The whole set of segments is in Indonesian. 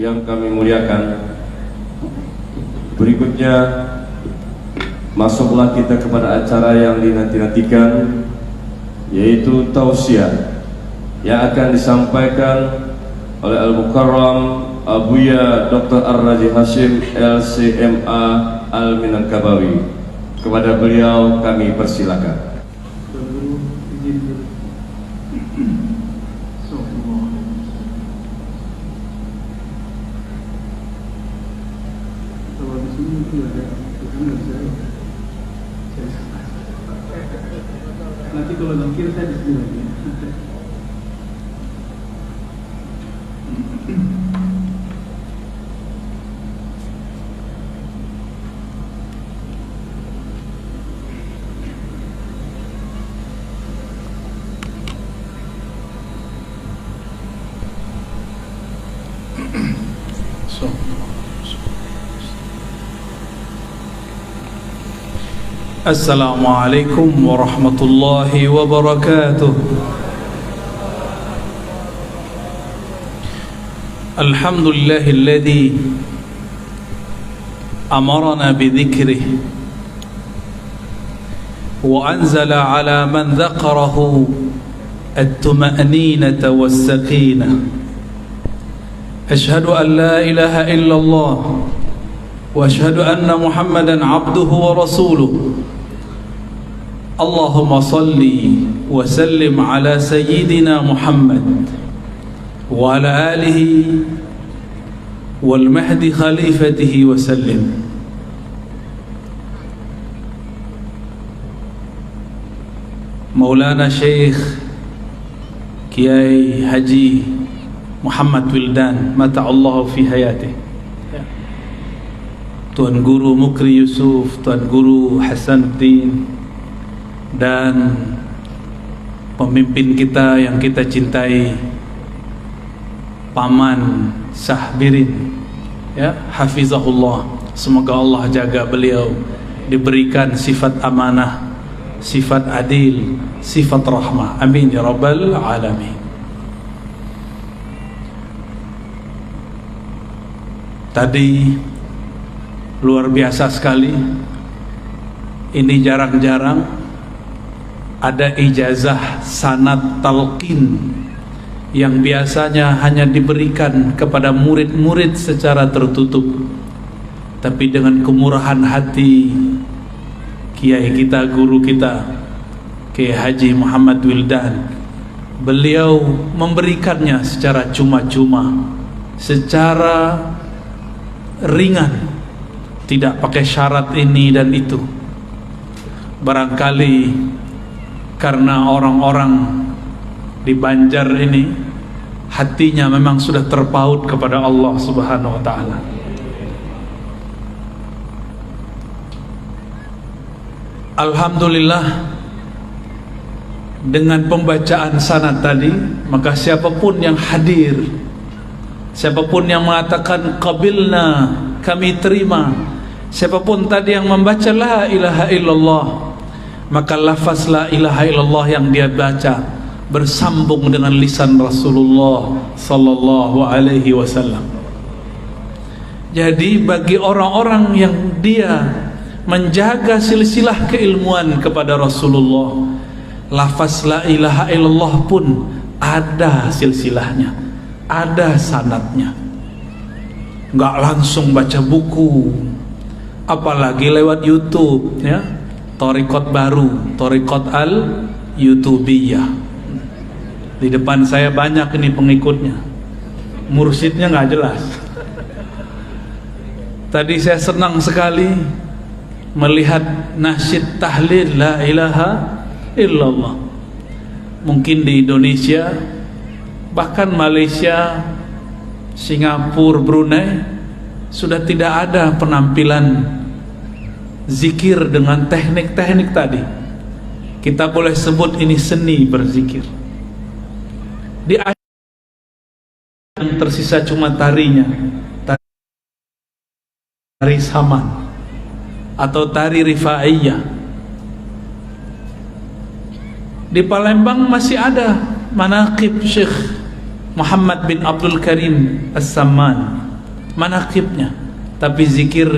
yang kami muliakan, berikutnya masuklah kita kepada acara yang dinanti-nantikan, yaitu tausiah yang akan disampaikan oleh Al-Mukarram Abuya Dr. Ar-Raji Hashim LCMA Al-Minangkabawi. Kepada beliau kami persilakan. Nanti kalau mikir saya di sini lagi. Assalamualaikum warahmatullahi wabarakatuh. Alhamdulillahilladzi amarna bidhikrihi wa anzala ala man dzakarahu at-tuma'ninata was-sakinah. Ashhadu an la ilaha illallah wa ashhadu anna Muhammadan abduhu wa rasuluh. Allahumma salli wa sallim ala sayyidina Muhammad wa ala alihi wal mahdi khalifatihi wa sallim. Maulana Syekh Kiai Haji Muhammad Wildan mata'allahu fi hayatih, Tuan Guru Mukri Yusuf, Tuan Guru Hasanuddin, dan pemimpin kita yang kita cintai, Paman Sahbirin, ya, hafizahullah. Semoga Allah jaga beliau, diberikan sifat amanah, sifat adil, sifat rahmah. Amin ya rabbal alamin. Tadi luar biasa sekali. Ini jarang-jarang ada ijazah sanad talqin yang biasanya hanya diberikan kepada murid-murid secara tertutup, tapi dengan kemurahan hati kiai kita, guru kita, Kiai Haji Muhammad Wildan, beliau memberikannya secara cuma-cuma, secara ringan, tidak pakai syarat ini dan itu. Barangkali karena orang-orang di Banjar ini hatinya memang sudah terpaut kepada Allah Subhanahu wa ta'ala. Alhamdulillah, dengan pembacaan sanad tadi, maka siapapun yang hadir, siapapun yang mengatakan qabilna, kami terima, siapapun tadi yang membaca la ilaha illallah, maka lafaz la ilaha illallah yang dia baca bersambung dengan lisan Rasulullah sallallahu alaihi wasallam. Jadi bagi orang-orang yang dia menjaga silsilah keilmuan kepada Rasulullah, lafaz la ilaha illallah pun ada silsilahnya, ada sanadnya. Enggak langsung baca buku, apalagi lewat YouTube, ya. Thariqat baru, Thariqat al-Youtubiyah. Di depan saya banyak ini pengikutnya, mursyidnya nggak jelas. Tadi saya senang sekali melihat nasyid tahlil la ilaha illallah. Mungkin di Indonesia, bahkan Malaysia, Singapura, Brunei sudah tidak ada penampilan zikir dengan teknik-teknik tadi. Kita boleh sebut ini seni berzikir. Di akhir yang tersisa cuma tarinya, tari saman atau tari rifaiyah. Di Palembang masih ada manaqib Syekh Muhammad bin Abdul Karim As-Samman, manakibnya, tapi zikir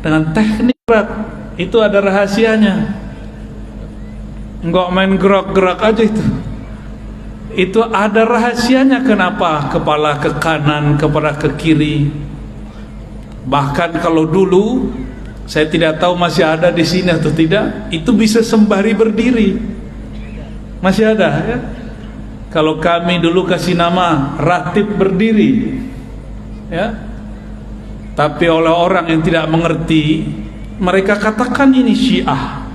dengan teknik gerak itu ada rahasianya. Enggak main gerak-gerak aja itu ada rahasianya. Kenapa kepala ke kanan, kepala ke kiri. Bahkan kalau dulu, saya tidak tahu masih ada di sini atau tidak, itu bisa sembari berdiri. Masih ada ya. Kalau kami dulu kasih nama ratib berdiri ya. Tapi oleh orang yang tidak mengerti, mereka katakan ini Syiah.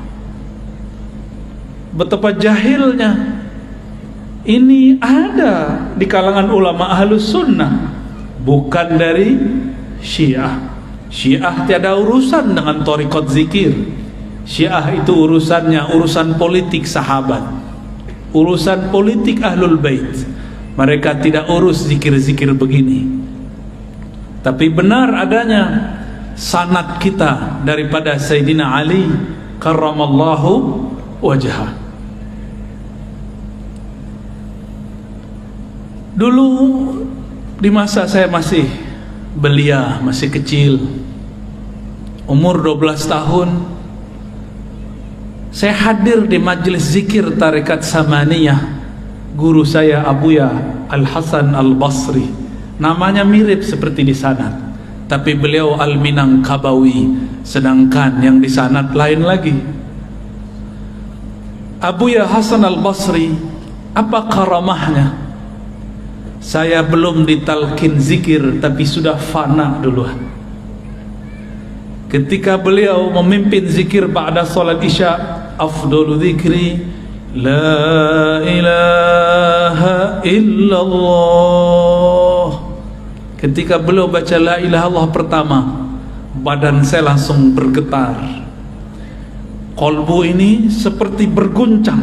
Betapa jahilnya. Ini ada di kalangan ulama Ahlus Sunnah, bukan dari Syiah. Syiah tiada urusan dengan thariqat zikir. Syiah itu urusannya urusan politik sahabat, urusan politik Ahlul Bait. Mereka tidak urus zikir-zikir begini. Tapi benar adanya sanad kita daripada Sayyidina Ali karramallahu wajhah. Dulu di masa saya masih belia, masih kecil, umur 12 tahun, saya hadir di majelis zikir Tarekat Samaniyah. Guru saya Abuya Al-Hasan Al-Basri, namanya mirip seperti di sanad, tapi beliau Al-Minangkabawi, sedangkan yang di sanad lain lagi. Abuya Hasan Al-Basri, apa karamahnya? Saya belum ditalkin zikir, tapi sudah fana duluan. Ketika beliau memimpin zikir ba'da salat isya, afdalu dzikri la ilaha illallah. Ketika beliau baca la ilaha illallah pertama, badan saya langsung bergetar. Qalbu ini seperti berguncang.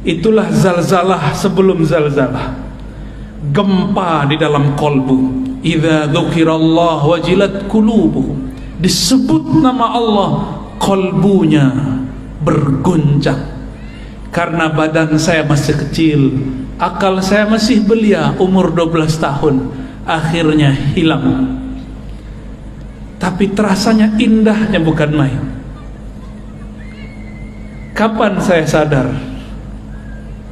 Itulah zalzalah sebelum zalzalah. Gempa di dalam kolbu. Idza dzukirallah wajilat qulubuhum. Disebut nama Allah, kolbunya berguncang. Karena badan saya masih kecil, akal saya masih belia, umur 12 tahun, akhirnya hilang. Tapi terasanya indahnya bukan main. Kapan saya sadar?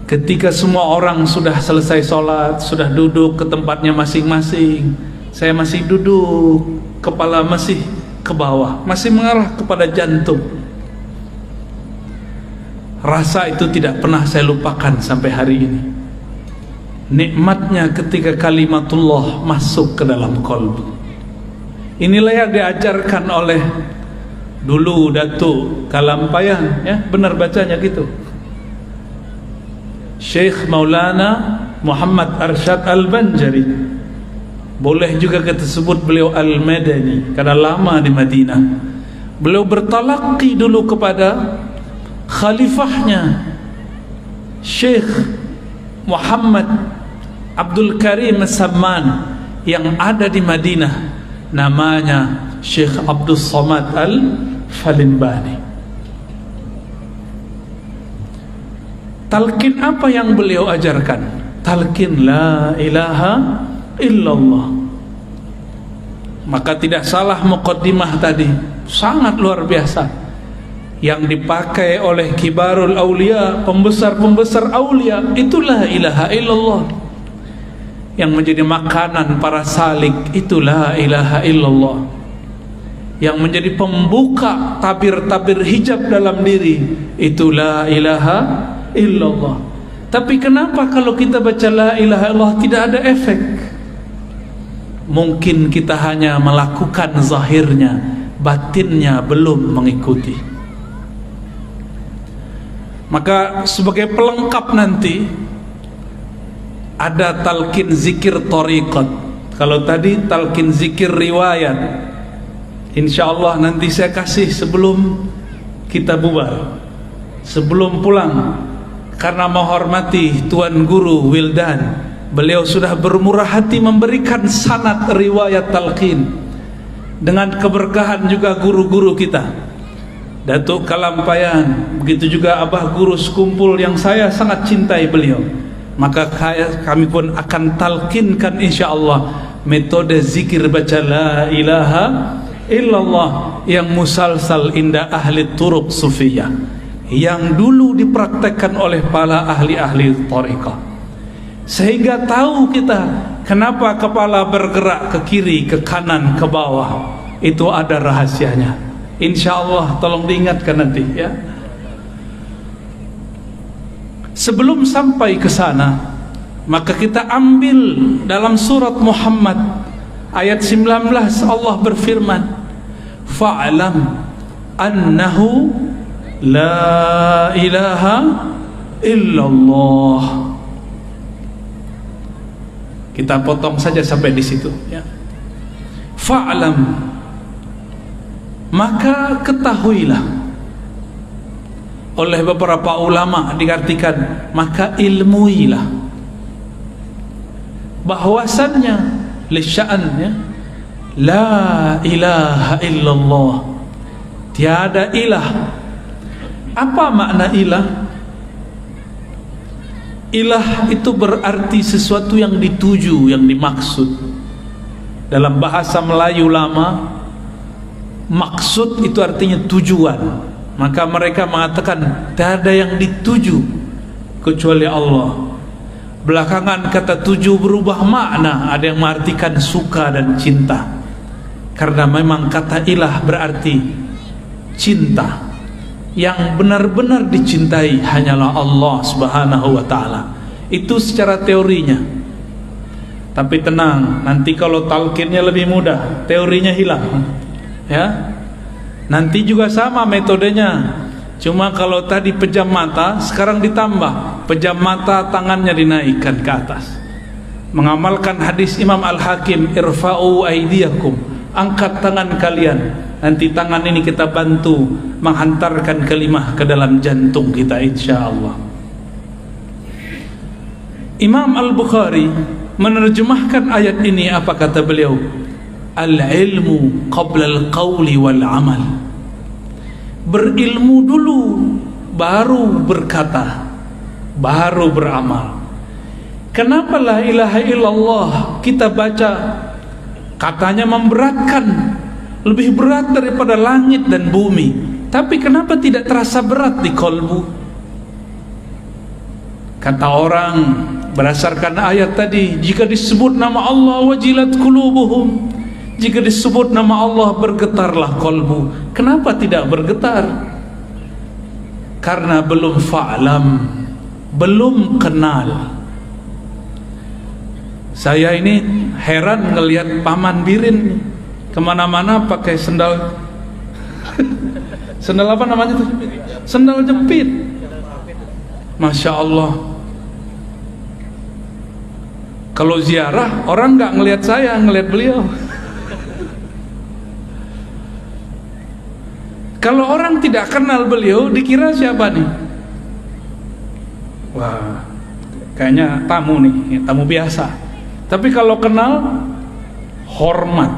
Ketika semua orang sudah selesai sholat, sudah duduk ke tempatnya masing-masing, saya masih duduk, kepala masih ke bawah, masih mengarah kepada jantung. Rasa itu tidak pernah saya lupakan sampai hari ini. Nikmatnya ketika kalimatullah masuk ke dalam qalbu. Inilah yang diajarkan oleh dulu Datuk Kalampayan, ya, benar bacanya gitu, Syekh Maulana Muhammad Arsyad Al-Banjari. Boleh juga kita sebut beliau Al-Madani, karena lama di Madinah. Beliau bertalaqi dulu kepada khalifahnya Syekh Muhammad Abdul Karim As-Samman yang ada di Madinah, namanya Syekh Abdul Somad Al-Falimbani. Talqin apa yang beliau ajarkan? Talqin la ilaha illallah. Maka tidak salah muqaddimah tadi, sangat luar biasa, yang dipakai oleh kibarul aulia, pembesar-pembesar aulia, itu la ilaha illallah. Yang menjadi makanan para salik, itu la ilaha illallah. Yang menjadi pembuka tabir-tabir hijab dalam diri, itu la ilaha illallah. Tapi kenapa kalau kita baca la ilaha illallah tidak ada efek? Mungkin kita hanya melakukan zahirnya, batinnya belum mengikuti. Maka sebagai pelengkap nanti ada talqin zikir thariqat. Kalau tadi talqin zikir riwayat, insyaallah nanti saya kasih sebelum kita bubar, sebelum pulang. Karena menghormati Tuan Guru Wildan, beliau sudah bermurah hati memberikan sanad riwayat talqin. Dengan keberkahan juga guru-guru kita, Datuk Kalampayan, begitu juga Abah Guru Sekumpul yang saya sangat cintai beliau. Maka kami pun akan talqinkan insyaallah metode zikir baca la ilaha illallah yang musalsal inda ahli turuq sufiyah, yang dulu dipraktekkan oleh para ahli-ahli thariqah, sehingga tahu kita kenapa kepala bergerak ke kiri, ke kanan, ke bawah. Itu ada rahasianya. Insyaallah tolong diingatkan nanti ya. Sebelum sampai ke sana, maka kita ambil dalam surat Muhammad ayat 19, Allah berfirman, fa'lam annahu la ilaha illallah. Kita potong saja sampai di situ ya. Fa'lam, maka ketahuilah. Oleh beberapa ulama diartikan maka ilmuilah, bahwasannya lisya'annya la ilaha illallah, tiada ilah. Apa makna ilah? Ilah itu berarti sesuatu yang dituju, yang dimaksud. Dalam bahasa Melayu lama, maksud itu artinya tujuan. Maka mereka mengatakan tiada yang dituju kecuali Allah. Belakangan kata tuju berubah makna, ada yang mengartikan suka dan cinta, karena memang kata ilah berarti cinta. Yang benar-benar dicintai hanyalah Allah subhanahu wa ta'ala. Itu secara teorinya. Tapi tenang, nanti kalau talqinnya lebih mudah, teorinya hilang ya. Nanti juga sama metodenya, cuma kalau tadi pejam mata, sekarang ditambah pejam mata, tangannya dinaikkan ke atas. Mengamalkan hadis Imam Al-Hakim, irfa'u aidiyakum, angkat tangan kalian. Nanti tangan ini kita bantu menghantarkan kalimah ke dalam jantung kita insyaallah. Imam Al-Bukhari menerjemahkan ayat ini, apa kata beliau? Al-ilmu qabla al-qawli wal-amal. Berilmu dulu, baru berkata, baru beramal. Kenapa la ilaha illallah kita baca, katanya memberatkan, lebih berat daripada langit dan bumi, tapi kenapa tidak terasa berat di kolbu? Kata orang berdasarkan ayat tadi, jika disebut nama Allah wajilat qulubuhum, jika disebut nama Allah bergetarlah kolbu. Kenapa tidak bergetar? Karena belum fa'lam, belum kenal. Saya ini heran ngelihat Paman Birin kemana-mana pakai sendal sendal apa namanya tuh? Sendal jepit. Masya Allah. Kalau ziarah orang nggak ngelihat saya, ngelihat beliau. Kalau orang tidak kenal beliau, dikira siapa nih? Wah, kayaknya tamu nih, tamu biasa. Tapi kalau kenal, hormat.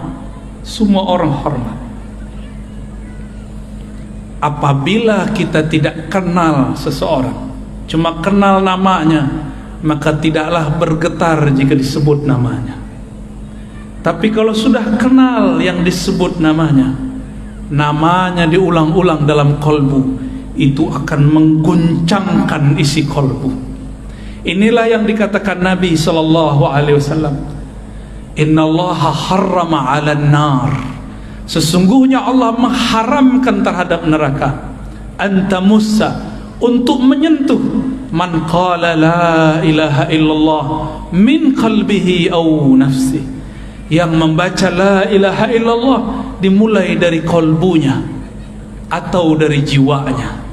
Semua orang hormat. Apabila kita tidak kenal seseorang, cuma kenal namanya, maka tidaklah bergetar jika disebut namanya. Tapi kalau sudah kenal yang disebut namanya, namanya diulang-ulang dalam kolbu, itu akan mengguncangkan isi kolbu. Inilah yang dikatakan Nabi SAW, innallaha harrama 'alan nar, sesungguhnya Allah mengharamkan terhadap neraka, antamussa, untuk menyentuh, man qala la ilaha illallah min qalbihi aw nafsi, yang membaca la ilaha illallah dimulai dari kolbunya atau dari jiwanya.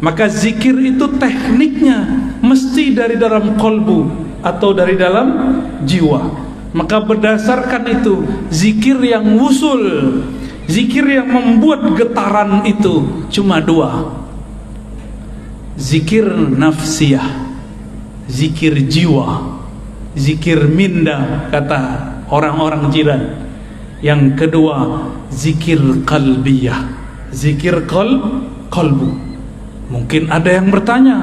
Maka zikir itu tekniknya mesti dari dalam kolbu atau dari dalam jiwa. Maka berdasarkan itu, zikir yang wusul, zikir yang membuat getaran itu cuma dua. Zikir nafsiyah, zikir jiwa, zikir minda, kata orang-orang jiran. Yang kedua, zikir qalbiyah, zikir qalbu. Mungkin ada yang bertanya,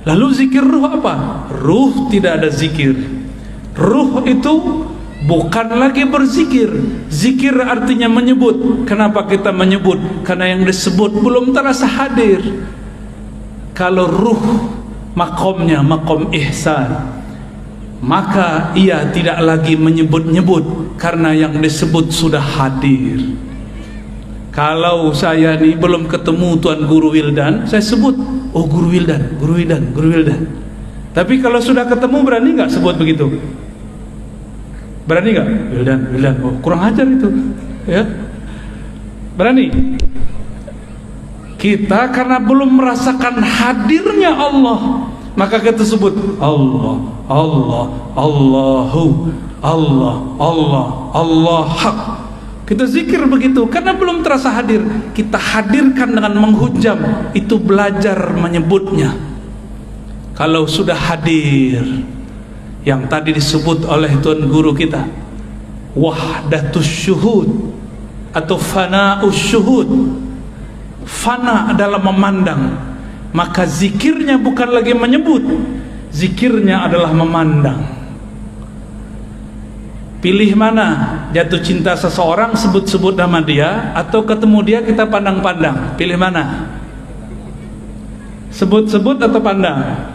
lalu zikir ruh apa? Ruh tidak ada zikir. Ruh itu bukan lagi berzikir. Zikir artinya menyebut. Kenapa kita menyebut? Karena yang disebut belum terasa hadir. Kalau ruh makomnya makom ihsan, maka ia tidak lagi menyebut-nyebut karena yang disebut sudah hadir. Kalau saya ini belum ketemu Tuan Guru Wildan, saya sebut, oh Guru Wildan, Guru Wildan, Guru Wildan. Tapi kalau sudah ketemu, berani nggak sebut begitu? Berani nggak? Wildan, Wildan. Oh, kurang ajar itu, ya. Berani? Kita karena belum merasakan hadirnya Allah, maka kita sebut Allah, Allah, Allahu, Allah, Allah, Allah hak. Kita zikir begitu karena belum terasa hadir. Kita hadirkan dengan menghujam, itu belajar menyebutnya. Kalau sudah hadir, yang tadi disebut oleh Tuan Guru kita, wahdatus syuhud atau fana'us syuhud. Fana adalah memandang, maka zikirnya bukan lagi menyebut, zikirnya adalah memandang. Pilih mana? Jatuh cinta seseorang, sebut-sebut nama dia, atau ketemu dia kita pandang-pandang? Pilih mana? Sebut-sebut atau pandang?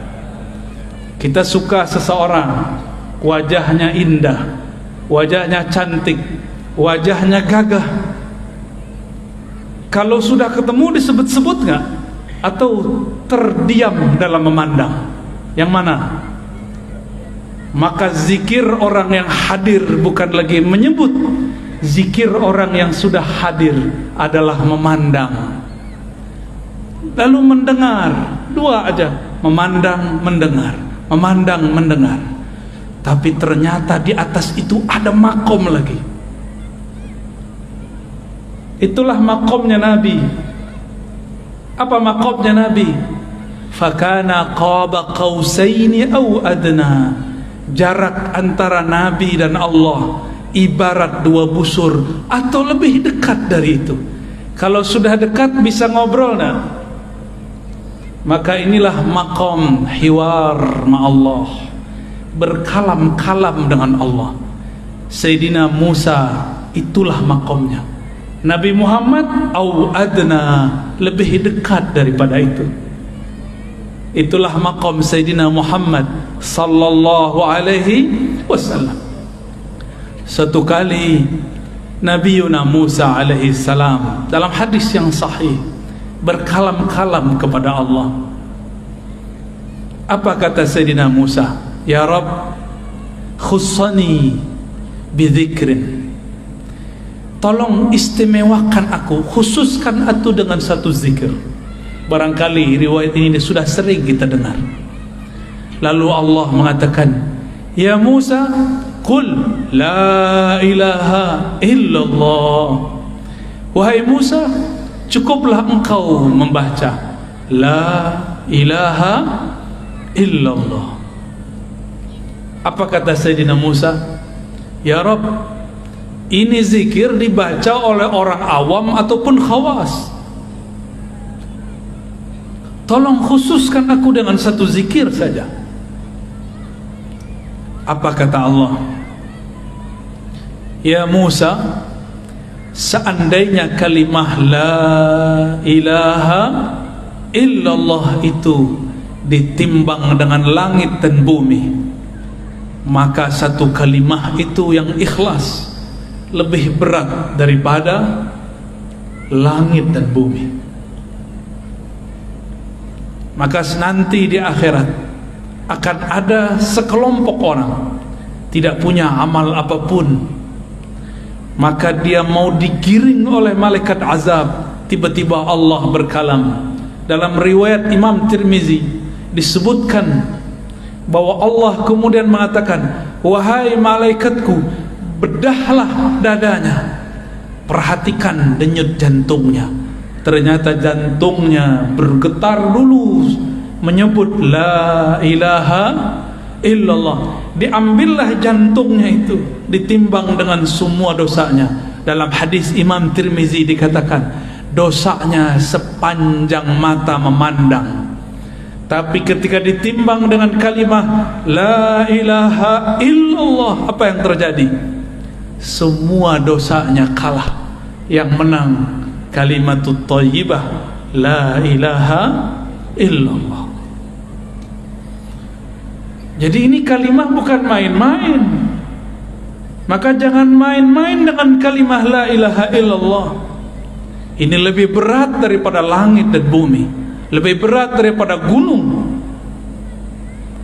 Kita suka seseorang, wajahnya indah, wajahnya cantik, wajahnya gagah. Kalau sudah ketemu disebut-sebut nggak? Atau terdiam dalam memandang? Yang mana? Maka zikir orang yang hadir bukan lagi menyebut. Zikir orang yang sudah hadir adalah memandang. Lalu mendengar, dua aja, memandang, mendengar, memandang, mendengar. Tapi ternyata di atas itu ada makom lagi. Itulah makomnya Nabi. Apa makomnya Nabi? Fakana qaba qausaini aw adna. Jarak antara Nabi dan Allah ibarat dua busur atau lebih dekat dari itu. Kalau sudah dekat bisa ngobrol nah. Maka inilah makom hiwar ma'allah, berkalam-kalam dengan Allah. Sayyidina Musa itulah makomnya. Nabi Muhammad au adna, lebih dekat daripada itu. Itulah makom Sayyidina Muhammad sallallahu alaihi wasallam. Satu kali Nabi Musa alaihi salam dalam hadis yang sahih berkalam-kalam kepada Allah. Apa kata Sayyidina Musa? Ya Rabb, khussani bidzikrin. Tolong istimewakan aku, khususkan aku dengan satu zikir. Barangkali riwayat ini sudah sering kita dengar. Lalu Allah mengatakan, Ya Musa, qul la ilaha illallah. Wahai Musa, cukuplah engkau membaca la ilaha illallah. Apa kata Sayyidina Musa? Ya Rabb, ini zikir dibaca oleh orang awam ataupun khawas. Tolong khususkan aku dengan satu zikir saja. Apa kata Allah? Ya Musa, seandainya kalimah la ilaha illallah itu ditimbang dengan langit dan bumi, maka satu kalimah itu yang ikhlas lebih berat daripada langit dan bumi. Maka nanti di akhirat akan ada sekelompok orang tidak punya amal apapun, maka dia mau digiring oleh malaikat azab. Tiba-tiba Allah berkalam. Dalam riwayat Imam Tirmizi disebutkan bahwa Allah kemudian mengatakan, wahai malaikatku, bedahlah dadanya, perhatikan denyut jantungnya. Ternyata jantungnya bergetar dulu menyebut la ilaha illallah. Diambillah jantungnya itu, ditimbang dengan semua dosanya. Dalam hadis Imam Tirmizi dikatakan, dosanya sepanjang mata memandang. Tapi ketika ditimbang dengan kalimah la ilaha illallah, apa yang terjadi? semua dosanya kalah. Yang menang kalimatut thayyibah, la ilaha illallah. Jadi ini kalimah bukan main-main. Maka jangan main-main dengan kalimah la ilaha illallah. Ini lebih berat daripada langit dan bumi, lebih berat daripada gunung,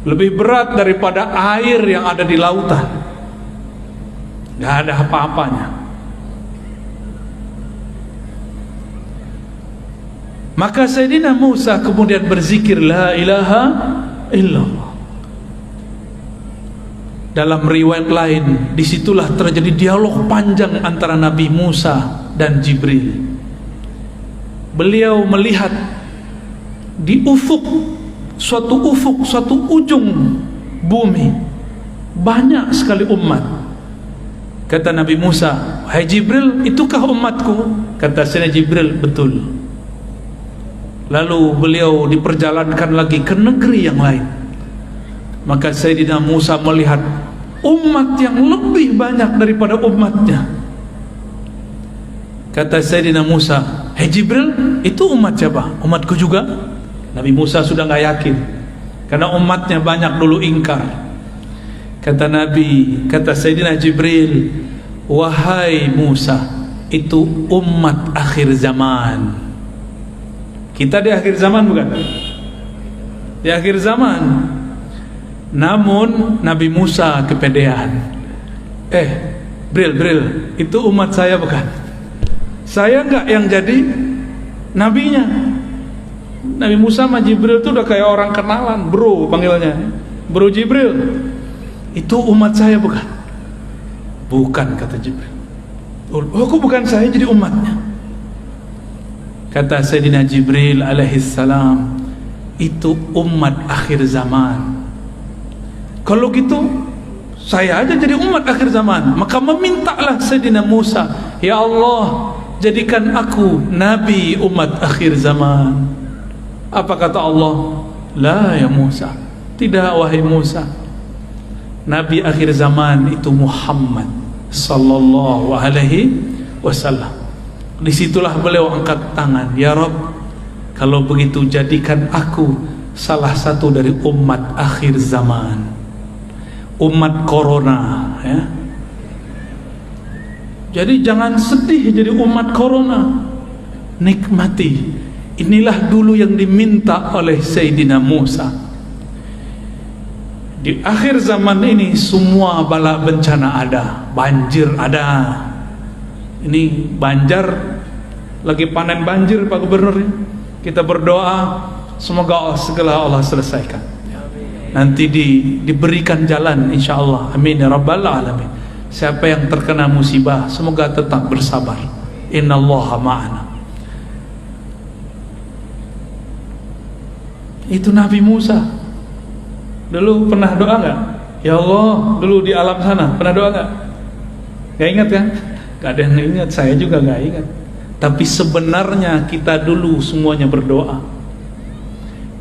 lebih berat daripada air yang ada di lautan. Gak ada apa-apanya. Maka Sayyidina Musa kemudian berzikir la ilaha illallah. Dalam riwayat lain, disitulah terjadi dialog panjang antara Nabi Musa dan Jibril. Beliau melihat di suatu ujung bumi, banyak sekali umat. Kata Nabi Musa, "Hai Jibril, itukah umatku?" Kata Sayyidina Jibril, "Betul." Lalu beliau diperjalankan lagi ke negeri yang lain. Maka Sayyidina Musa melihat umat yang lebih banyak daripada umatnya. Kata Sayyidina Musa, "Hei Jibril, itu umat siapa? Umatku juga?" Nabi Musa sudah gak yakin, karena umatnya banyak dulu ingkar. Kata Sayyidina Jibril, "Wahai Musa, itu umat akhir zaman." Kita di akhir zaman bukan? Di akhir zaman. Namun Nabi Musa kepedean. Bril, itu umat saya bukan? Saya enggak yang jadi nabinya. Nabi Musa sama Jibril itu udah kayak orang kenalan, bro panggilnya. Bro Jibril, itu umat saya bukan? Bukan, kata Jibril. Oh, kok bukan saya jadi umatnya? Kata Sayyidina Jibril alaihissalam, itu umat akhir zaman. Kalau gitu saya aja jadi umat akhir zaman. Maka memintalah Sayyidina Musa, "Ya Allah, jadikan aku nabi umat akhir zaman." Apa kata Allah? "La ya Musa, tidak wahai Musa. Nabi akhir zaman itu Muhammad sallallahu alaihi wasallam." Disitulah beliau angkat tangan, "Ya Rabb, kalau begitu jadikan aku salah satu dari umat akhir zaman, umat corona." Ya. Jadi jangan sedih jadi umat corona, nikmati. Inilah dulu yang diminta oleh Sayyidina Musa. Di akhir zaman ini semua bala bencana ada, banjir ada. Ini Banjar lagi panen banjir, Pak Gubernur. Kita berdoa semoga segala Allah selesaikan. Nanti diberikan jalan insyaallah. Amin ya rabbal alamin. Siapa yang terkena musibah semoga tetap bersabar. Innallaha ma'ana. Itu Nabi Musa. Dulu pernah doa enggak? Ya Allah, dulu di alam sana pernah doa enggak? Gak ingat kan? Gak ada yang ingat, saya juga gak ingat. Tapi sebenarnya kita dulu semuanya berdoa.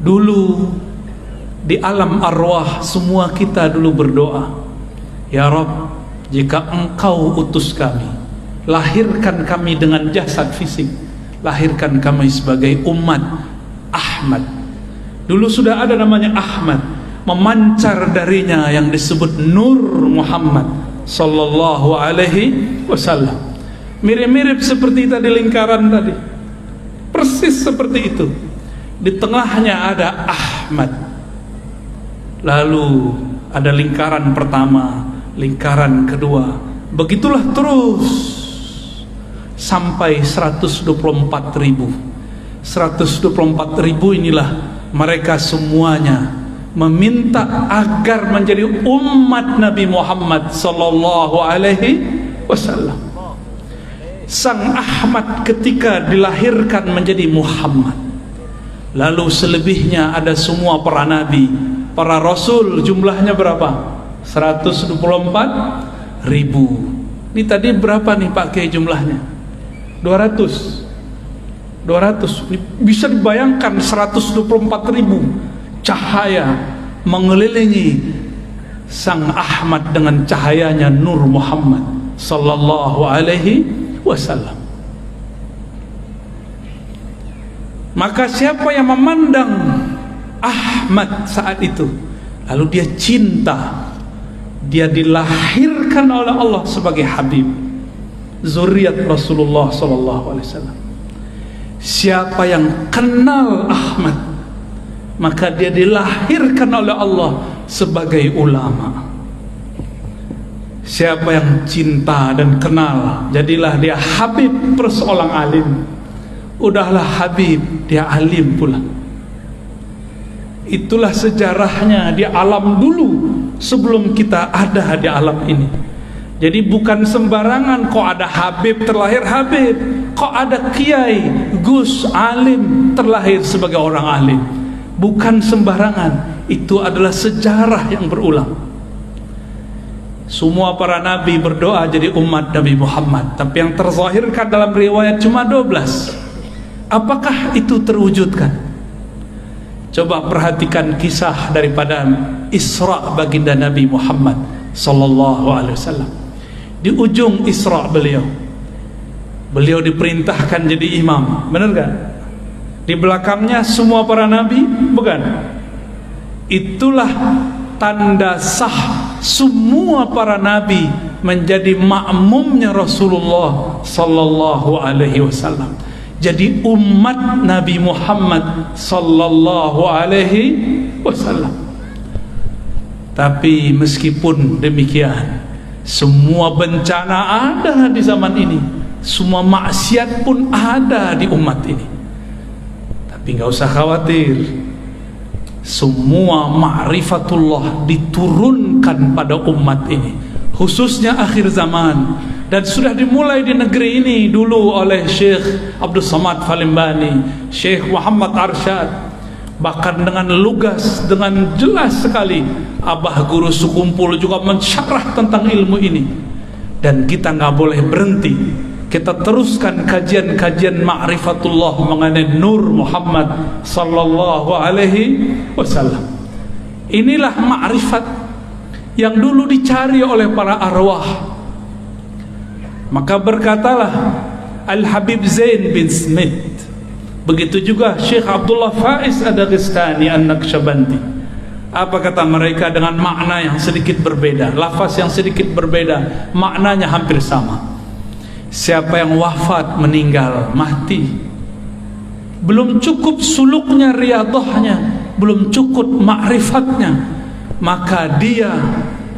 Dulu di alam arwah semua kita dulu berdoa, "Ya Rabb, jika Engkau utus kami, lahirkan kami dengan jasad fisik, lahirkan kami sebagai umat Ahmad." Dulu sudah ada namanya Ahmad, memancar darinya yang disebut Nur Muhammad sallallahu alaihi wasallam. Mirip-mirip seperti tadi lingkaran tadi, persis seperti itu. Di tengahnya ada Ahmad, lalu ada lingkaran pertama, lingkaran kedua, begitulah terus sampai 124.000. 124.000 inilah mereka semuanya meminta agar menjadi umat Nabi Muhammad sallallahu alaihi wasallam. Sang Ahmad ketika dilahirkan menjadi Muhammad. Lalu selebihnya ada semua para nabi, para rasul, jumlahnya berapa? 124.000. Ini tadi berapa nih Pak Kiai jumlahnya? 200. Bisa dibayangkan 124.000 cahaya mengelilingi Sang Ahmad dengan cahayanya Nur Muhammad sallallahu alaihi wasallam. Maka siapa yang memandang Ahmad saat itu, lalu dia cinta, dia dilahirkan oleh Allah sebagai Habib, zuriat Rasulullah sallallahu alaihi wasallam. Siapa yang kenal Ahmad, maka dia dilahirkan oleh Allah sebagai ulama. Siapa yang cinta dan kenal, jadilah dia Habib perseorang alim. Udahlah Habib, dia alim pula. Itulah sejarahnya di alam dulu sebelum kita ada di alam ini. Jadi bukan sembarangan kok ada Habib terlahir Habib, kok ada Kiai, Gus, alim terlahir sebagai orang alim. Bukan sembarangan, itu adalah sejarah yang berulang. Semua para nabi berdoa jadi umat Nabi Muhammad, tapi yang terzahirkan dalam riwayat cuma 12. Apakah itu terwujudkan? Coba perhatikan kisah daripada Isra baginda Nabi Muhammad sallallahu alaihi wasallam. Di ujung Isra beliau diperintahkan jadi imam, benar gak? Di belakangnya semua para nabi, bukan? Itulah tanda sah semua para nabi menjadi makmumnya Rasulullah sallallahu alaihi wasallam. Jadi umat Nabi Muhammad sallallahu alaihi wasallam. Tapi meskipun demikian, semua bencana ada di zaman ini, semua maksiat pun ada di umat ini. Tapi nggak usah khawatir, semua ma'rifatullah diturunkan pada umat ini, khususnya akhir zaman. Dan sudah dimulai di negeri ini dulu oleh Syekh Abdul Samad Falimbani, Syekh Muhammad Arsyad. Bahkan dengan lugas, dengan jelas sekali Abah Guru Sukumpul juga mensyarah tentang ilmu ini. Dan kita nggak boleh berhenti, kita teruskan kajian-kajian ma'rifatullah mengenai Nur Muhammad sallallahu alaihi wasallam. Inilah ma'rifat yang dulu dicari oleh para arwah. Maka berkatalah Al-Habib Zain bin Smith, begitu juga Syekh Abdullah Faiz Ad-Daghestani An-Naqsyabandi. Apa kata mereka dengan makna yang sedikit berbeda, lafaz yang sedikit berbeda, maknanya hampir sama. Siapa yang wafat, meninggal, mati, belum cukup suluknya, riyadhahnya, belum cukup ma'rifatnya, maka dia,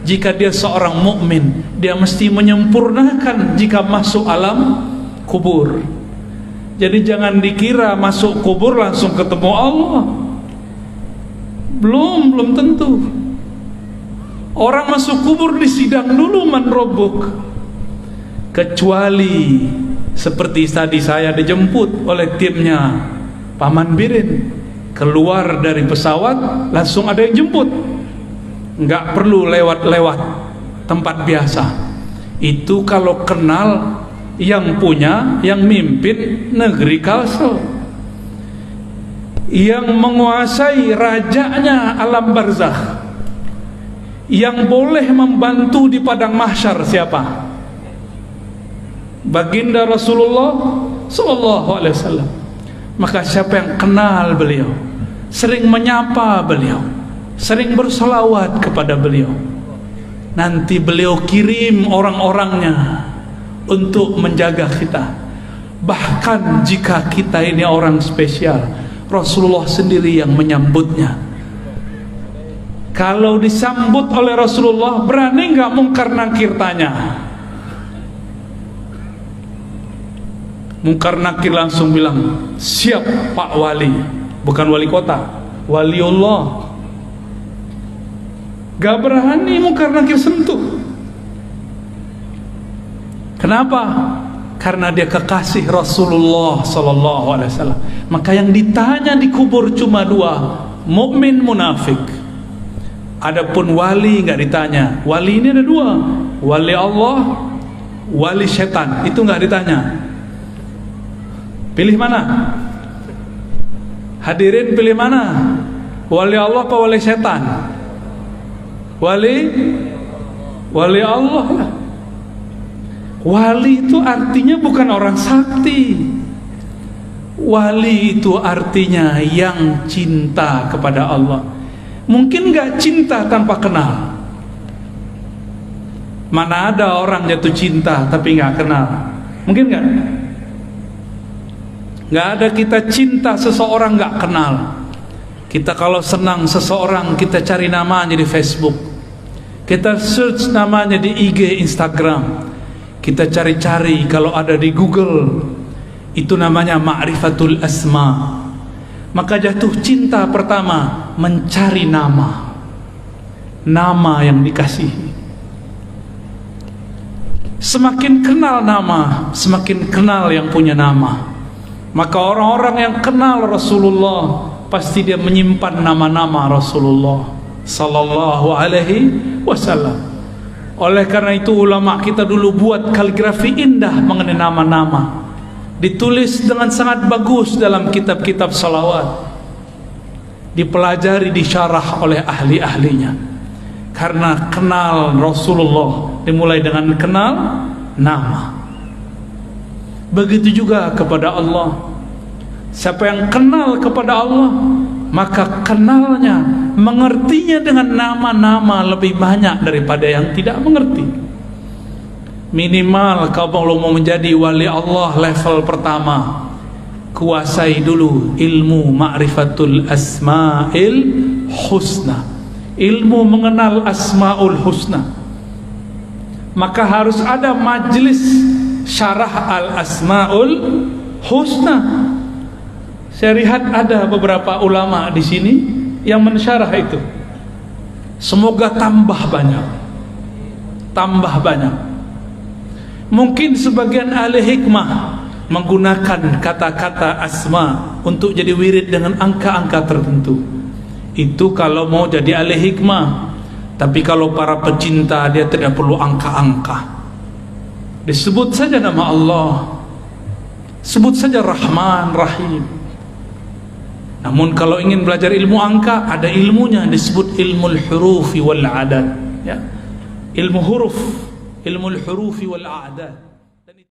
jika dia seorang mukmin, dia mesti menyempurnakan jika masuk alam kubur. Jadi jangan dikira masuk kubur langsung ketemu Allah. Belum tentu. Orang masuk kubur disidang dulu, man rabbuk. Kecuali seperti tadi saya dijemput oleh timnya Paman Birin, keluar dari pesawat langsung ada yang jemput, nggak perlu lewat-lewat tempat biasa. Itu kalau kenal yang punya, yang mimpin negeri Kalsel, yang menguasai rajanya alam barzakh, yang boleh membantu di padang mahsyar siapa? Baginda Rasulullah sallallahu alaihi wasallam. Maka siapa yang kenal beliau, sering menyapa beliau, sering berselawat kepada beliau, nanti beliau kirim orang-orangnya untuk menjaga kita. Bahkan jika kita ini orang spesial, Rasulullah sendiri yang menyambutnya. Kalau disambut oleh Rasulullah, berani nggak mungkar nakir tanya? Mungkar nakir langsung bilang, siap Pak Wali. Bukan wali kota, waliullah. Gak berani mungkar nakir sentuh. Kenapa? Karena dia kekasih Rasulullah sallallahu alaihi wasallam. Maka yang ditanya di kubur cuma dua, mukmin, munafik. Adapun wali nggak ditanya. Wali ini ada dua, wali Allah, wali setan. Itu nggak ditanya. Pilih mana? Hadirin pilih mana? Wali Allah apa wali setan? Wali Allah lah. Wali itu artinya bukan orang sakti. Wali itu artinya yang cinta kepada Allah. Mungkin gak cinta tanpa kenal. Mana ada orang jatuh cinta tapi gak kenal? Mungkin gak? Gak ada kita cinta seseorang gak kenal. Kita kalau senang seseorang, kita cari namanya di Facebook, kita search namanya di IG, Instagram, kita cari-cari kalau ada di Google. Itu namanya ma'rifatul asma. Maka jatuh cinta pertama mencari nama, nama yang dikasihi. Semakin kenal nama, semakin kenal yang punya nama. Maka orang-orang yang kenal Rasulullah pasti dia menyimpan nama-nama Rasulullah sallallahu alaihi wasallam. Oleh karena itu ulama kita dulu buat kaligrafi indah mengenai nama-nama, ditulis dengan sangat bagus dalam kitab-kitab salawat, dipelajari, disyarah oleh ahli-ahlinya. Karena kenal Rasulullah dimulai dengan kenal nama. Begitu juga kepada Allah. Siapa yang kenal kepada Allah, maka kenalnya, mengertinya dengan nama-nama lebih banyak daripada yang tidak mengerti. Minimal kalau mau menjadi wali Allah level pertama, kuasai dulu ilmu ma'rifatul asma'il husna, ilmu mengenal asma'ul husna. Maka harus ada majlis syarah al asma'ul husna. Saya lihat ada beberapa ulama di sini yang mensyarah itu. Semoga tambah banyak, tambah banyak. Mungkin sebagian ahli hikmah menggunakan kata-kata asma untuk jadi wirid dengan angka-angka tertentu. Itu kalau mau jadi ahli hikmah. Tapi kalau para pecinta, dia tidak perlu angka-angka. Disebut saja nama Allah, sebut saja Rahman, Rahim. Namun kalau ingin belajar ilmu angka, ada ilmunya, disebut ilmu hurufi wal adad, ya. Ilmu huruf, ilmu hurufi wal adad.